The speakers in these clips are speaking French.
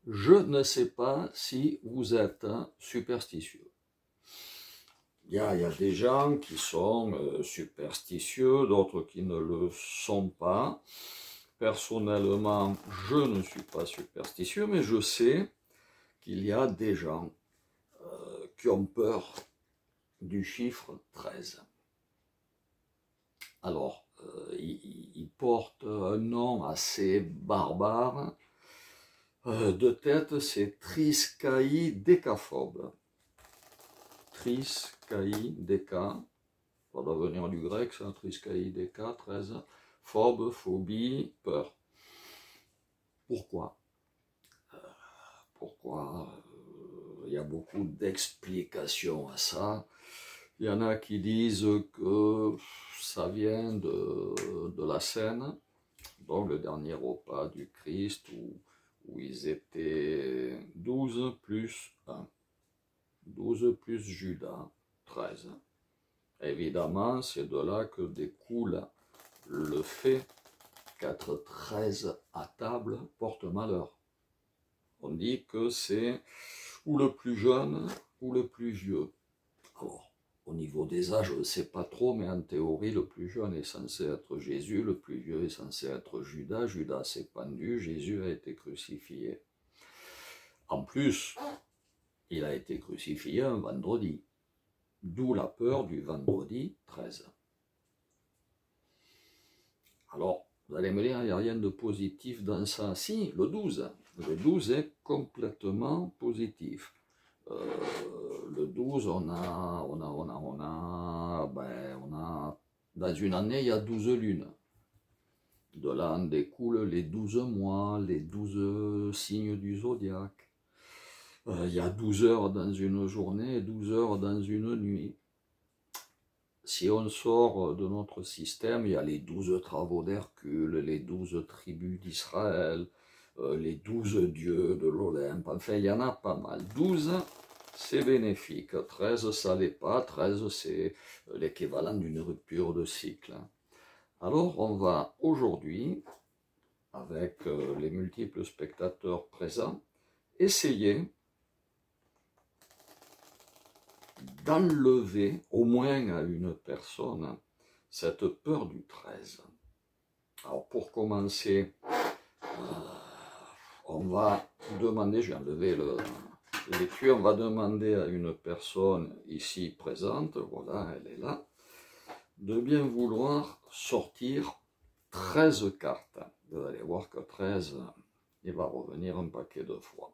Je ne sais pas si vous êtes superstitieux. Il y a des gens qui sont superstitieux, d'autres qui ne le sont pas. Personnellement, je ne suis pas superstitieux, mais je sais qu'il y a des gens qui ont peur du chiffre 13. Alors, il porte un nom assez barbare. De tête, c'est triskaïdécaphobe. Triskaïdéca, ça doit venir du grec, ça, triskaïdéca, 13. Phobe, phobie, peur. Pourquoi? Pourquoi? Il y a beaucoup d'explications à ça. Il y en a qui disent que ça vient de la scène, donc le dernier repas du Christ, où ils étaient 12 plus 1. 12 plus Judas, 13. Évidemment, c'est de là que découle le fait qu'être 13 à table porte malheur. On dit que c'est ou le plus jeune ou le plus vieux. Alors, au niveau des âges, je ne sais pas trop, mais en théorie, le plus jeune est censé être Jésus, le plus vieux est censé être Judas. Judas s'est pendu, Jésus a été crucifié. En plus, il a été crucifié un vendredi, d'où la peur du vendredi 13. Alors, vous allez me dire, il n'y a rien de positif dans ça. Si, le 12. Le 12 est complètement positif. Le 12, dans une année, il y a 12 lunes. De là en découlent les 12 mois, les 12 signes du zodiaque. Il y a 12 heures dans une journée, 12 heures dans une nuit. Si on sort de notre système, il y a les 12 travaux d'Hercule, les 12 tribus d'Israël, les 12 dieux de l'Olympe, enfin il y en a pas mal. 12, c'est bénéfique, 13, ça l'est pas, 13, c'est l'équivalent d'une rupture de cycle. Alors on va aujourd'hui, avec les multiples spectateurs présents, essayer d'enlever, au moins à une personne, cette peur du 13. Alors pour commencer, on va demander, je vais enlever l'étui, on va demander à une personne ici présente, voilà, elle est là, de bien vouloir sortir 13 cartes. Vous allez voir que 13, il va revenir un paquet de fois.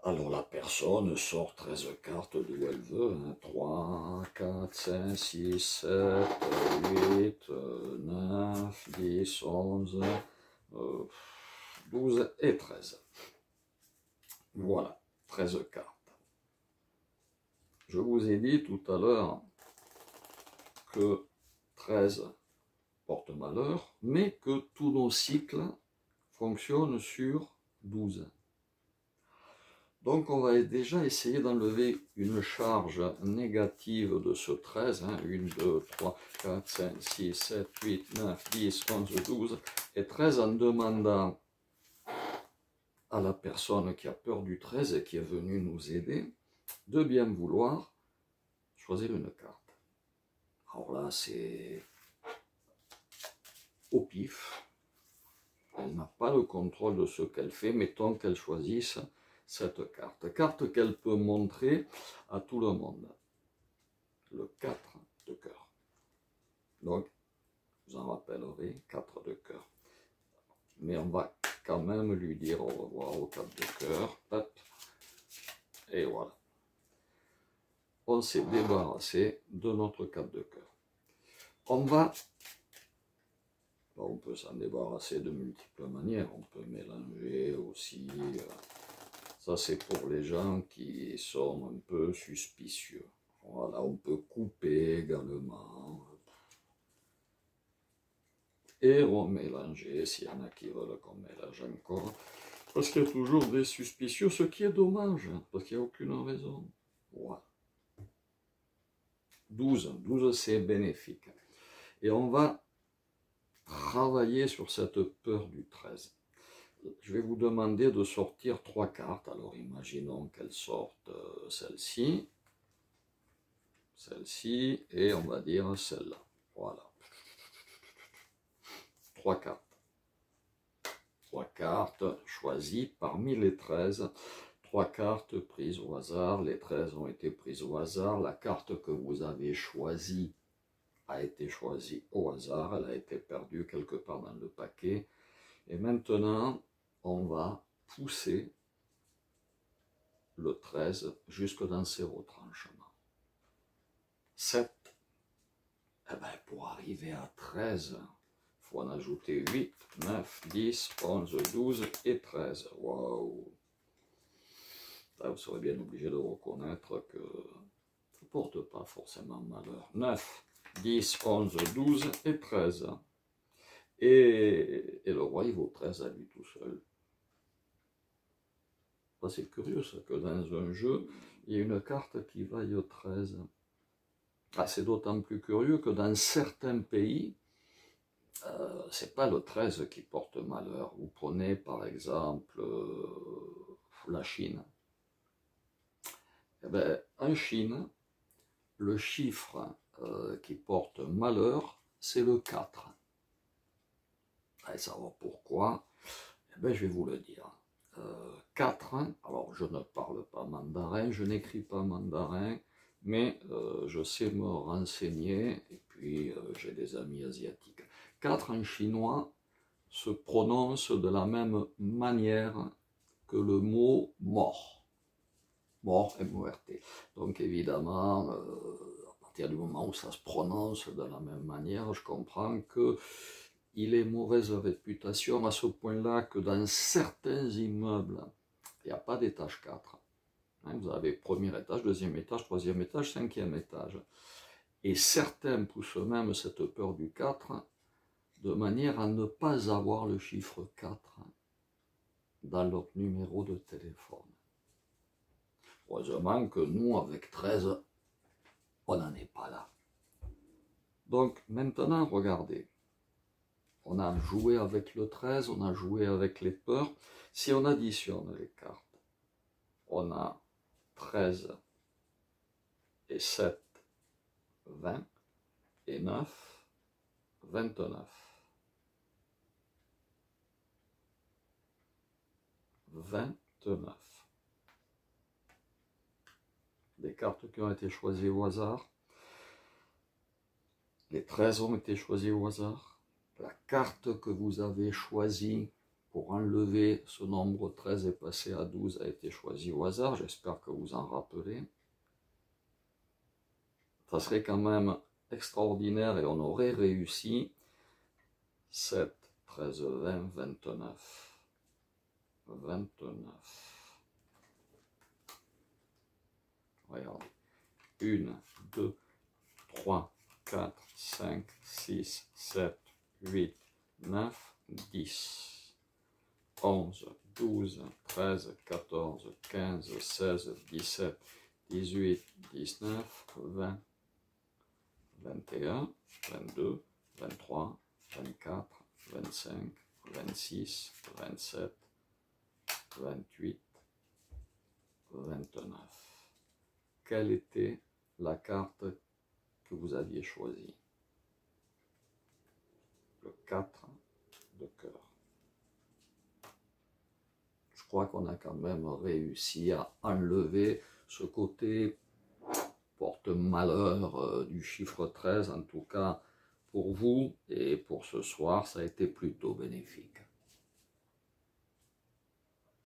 Alors la personne sort 13 cartes d'où elle veut, hein. 3, 4, 5, 6, 7, 8, 9, 10, 11, 12 et 13. Voilà, 13 cartes. Je vous ai dit tout à l'heure que 13 porte malheur, mais que tous nos cycles fonctionnent sur 12. Donc on va déjà essayer d'enlever une charge négative de ce 13, hein, 1, 2, 3, 4, 5, 6, 7, 8, 9, 10, 11, 12 et 13 en demandant à la personne qui a peur du 13 et qui est venue nous aider de bien vouloir choisir une carte. Alors là c'est au pif, elle n'a pas le contrôle de ce qu'elle fait, mettons qu'elle choisisse cette carte qu'elle peut montrer à tout le monde, le 4 de cœur. Donc, vous en rappellerez, 4 de cœur. Mais on va quand même lui dire au revoir au 4 de cœur. Hop. Et voilà. On s'est débarrassé de notre 4 de cœur. On peut s'en débarrasser de multiples manières. On peut mélanger aussi. Ça, c'est pour les gens qui sont un peu suspicieux. Voilà, on peut couper également. Et remélanger, s'il y en a qui veulent qu'on mélange encore. Parce qu'il y a toujours des suspicieux, ce qui est dommage, parce qu'il n'y a aucune raison. Voilà. 12 c'est bénéfique. Et on va travailler sur cette peur du 13. je vais vous demander de sortir 3 cartes. Alors imaginons qu'elles sortent celle-ci, celle-ci et on va dire celle-là. Voilà. 3 cartes. 3 cartes choisies parmi les 13. 3 cartes prises au hasard. Les 13 ont été prises au hasard. La carte que vous avez choisie a été choisie au hasard. Elle a été perdue quelque part dans le paquet. Et maintenant, on va pousser le 13 jusque dans ses retranchements. 7. Eh bien, pour arriver à 13, il faut en ajouter 8, 9, 10, 11, 12 et 13. Waouh! Vous serez bien obligé de reconnaître que ça ne porte pas forcément malheur. 9, 10, 11, 12 et 13. Et le roi, il vaut 13 à lui tout seul. C'est curieux, ça, que dans un jeu, il y a une carte qui vaille 13. C'est d'autant plus curieux que dans certains pays, c'est pas le 13 qui porte malheur. Vous prenez par exemple la Chine. Eh bien, en Chine, le chiffre qui porte malheur, c'est le 4. Allez savoir pourquoi, eh bien, je vais vous le dire. 4, alors je ne parle pas mandarin, je n'écris pas mandarin, mais je sais me renseigner, et puis j'ai des amis asiatiques. 4 en chinois se prononce de la même manière que le mot mort. Mort, M-O-R-T. Donc évidemment, à partir du moment où ça se prononce de la même manière, je comprends que il est mauvaise réputation à ce point-là que dans certains immeubles, il n'y a pas d'étage 4. Vous avez premier étage, deuxième étage, troisième étage, cinquième étage. Et certains poussent même cette peur du 4 de manière à ne pas avoir le chiffre 4 dans leur numéro de téléphone. Heureusement que nous, avec 13, on n'en est pas là. Donc maintenant, regardez. On a joué avec le 13, on a joué avec les peurs. Si on additionne les cartes, on a 13 et 7, 20, et 9, 29. 29. Des cartes qui ont été choisies au hasard. Les 13 ont été choisis au hasard. La carte que vous avez choisie pour enlever ce nombre 13 et passer à 12 a été choisie au hasard. J'espère que vous en rappelez. Ça serait quand même extraordinaire et on aurait réussi. 7, 13, 20, 29. 29. Regardez. 1, 2, 3, 4, 5, 6, 7, 8, 9, 10, 11, 12, 13, 14, 15, 16, 17, 18, 19, 20, 21, 22, 23, 24, 25, 26, 27, 28, 29. Quelle était la carte que vous aviez choisie? Le 4 de cœur. Je crois qu'on a quand même réussi à enlever ce côté porte-malheur du chiffre 13, en tout cas pour vous, et pour ce soir, ça a été plutôt bénéfique.